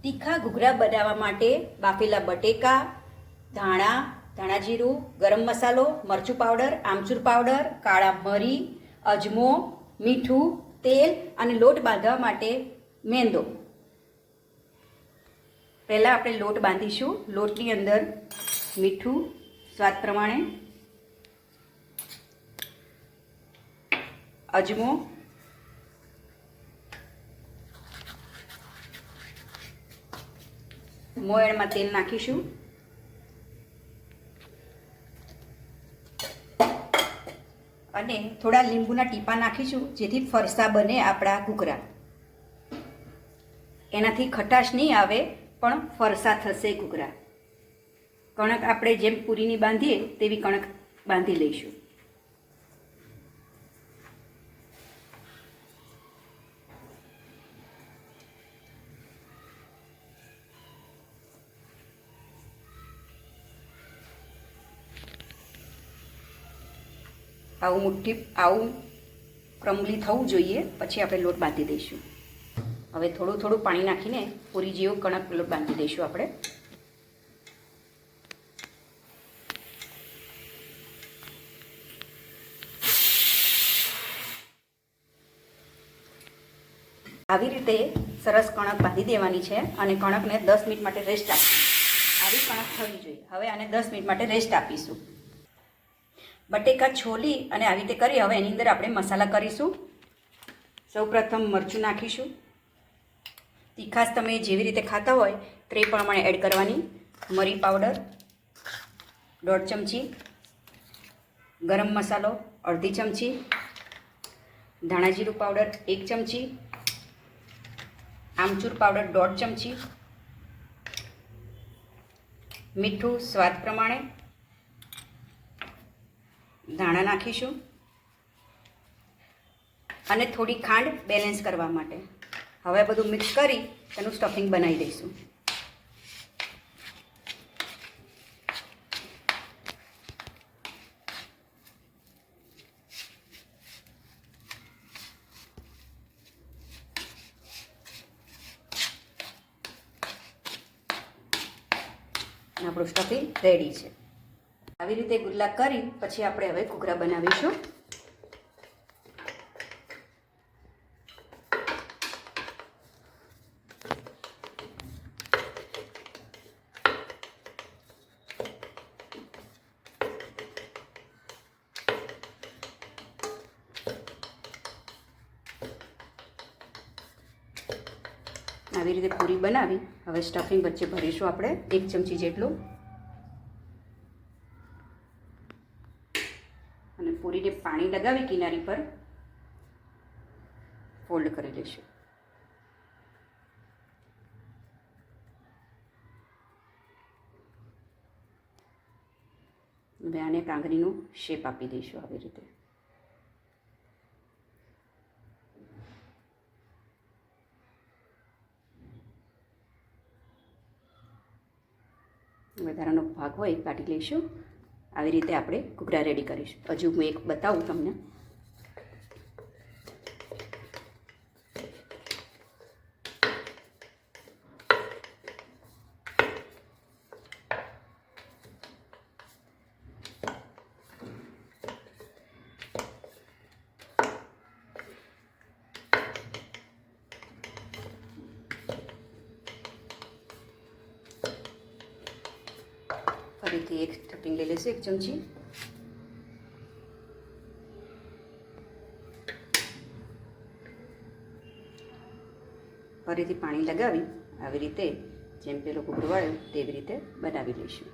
તીખા ઘૂઘરા બનાવવા માટે બાફેલા બટેકા, ધાણા, ધાણાજીરું, ગરમ મસાલો, મરચું પાવડર, આમચૂર પાવડર, કાળા મરી, અજમો, મીઠું, તેલ અને લોટ બાંધવા માટે મેંદો. પહેલાં આપણે લોટ બાંધીશું. લોટની અંદર મીઠું સ્વાદ પ્રમાણે, અજમો, મોયણમાં તેલ નાખીશું અને થોડા લીંબુના ટીપા નાખીશું જેથી ફરસા બને આપણા ઘૂઘરા. એનાથી ખટાશ નહીં આવે પણ ફરસા થશે ઘૂઘરા. કણક આપણે જેમ પૂરીની બાંધીએ તેવી કણક બાંધી લઈશું. આવું ક્રમ્બલી થવું જોઈએ, પછી આપણે લોટ બાંધી દઈશું. હવે થોડું થોડું પાણી નાખીને પૂરી જેવો કણક લોટ બાંધી દઈશું આપણે. આવી રીતે સરસ કણક બાંધી દેવાની છે અને કણકને 10 મિનિટ માટે રેસ્ટ આપીશું. આવી કણક થવી જોઈએ. હવે આને 10 મિનિટ માટે રેસ્ટ આપીશું. બટેકા છોલી અને આવી રીતે કરી હવે એની અંદર આપણે મસાલા કરીશું. સૌપ્રથમ મરચું નાખીશું. તીખાશ તમે જેવી રીતે ખાતા હોય તે પ્રમાણે એડ કરવાની. મરી પાવડર 1.5 ચમચી, ગરમ મસાલો 1/2 ચમચી, ધાણાજીરું પાવડર 1 ચમચી, આમચૂર પાવડર 1/2 ચમચી, મીઠું સ્વાદ પ્રમાણે, ધાણા નાખીશું અને થોડી ખાંડ બેલેન્સ કરવા માટે. હવે બધું મિક્સ કરી તેનું સ્ટફિંગ બનાવી દઈશું. આપણું સ્ટફિંગ રેડી છે. આવી રીતે ગુલ્લા કરી પછી આપણે હવે ઘૂઘરા બનાવીશું. આવી રીતે પૂરી બનાવી હવે સ્ટફિંગ વચ્ચે ભરીશું આપણે 1 ચમચી જેટલું અને પૂરીને પાણી લગાવી કિનારી પર ફોલ્ડ કરી લઈશું. હવે આને કાંગરીનું શેપ આપી દઈશું આવી રીતે. વધારાનો ભાગ હોય કાઢી લઈશું. આવી રીતે આપણે ઘૂઘરા રેડી કરીશું. હજુ હું એક બતાવું તમને. ફરીથી એક સ્ટફિંગ લઈ લઈશું 1 ચમચી. ફરીથી પાણી લગાવી આવી રીતે જેમ પેલો ઘૂઘરો વાળ્યો તેવી રીતે બનાવી લઈશું.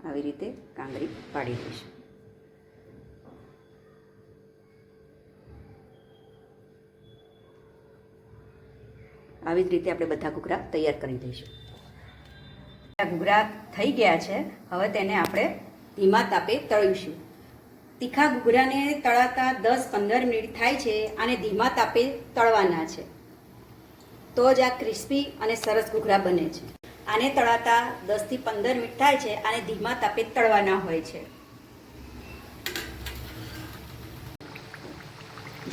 આવી રીતે કાંગરી પાડી દઈશું. આવી જ રીતે આપણે બધા ઘૂઘરા તૈયાર કરી દઈશું. ઘૂઘરા થઈ ગયા છે. હવે તેને આપણે ધીમા તાપે તળીશું. તીખા ઘૂઘરાને તળાતા 10-15 મિનિટ થાય છે અને ધીમા તાપે તળવાના છે, તો જ આ ક્રિસ્પી અને સરસ ઘૂઘરા બને છે. આને તળાતા 10 થી 15 મિનિટ થાય છે અને ધીમા તાપે તળવાના હોય છે.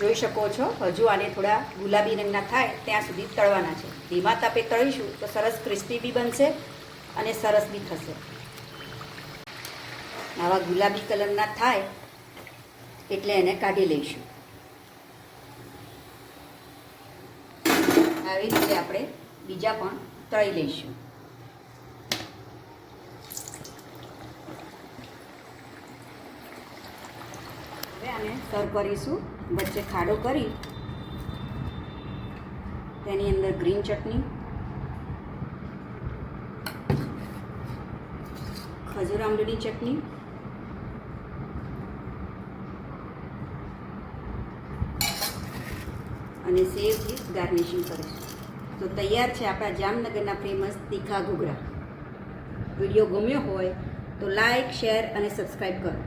જોઈ શકો છો, હજુ આને થોડા ગુલાબી રંગના થાય ત્યાં સુધી તળવાના છે. ધીમા તાપે તળીશું તો સરસ ક્રિસ્પી બી બનશે અને સરસ બી થશે. આવા ગુલાબી કલરના થાય એટલે એને કાઢી લઈશું. આવી રીતે આપણે બીજા પણ તળી લઈશું. હવે આને સર્વ કરીશું. વચ્ચે ખાડો કરી તેની અંદર ગ્રીન ચટણી, ખજૂર આંબલીની ચટણી અને સેવથી ગાર્નિશિંગ કરીશું. તો તૈયાર છે આપણા જામનગરના ફેમસ તીખા ઘૂઘરા. વિડીયો ગમ્યો હોય તો લાઈક, શેર અને સબસ્ક્રાઈબ કરો.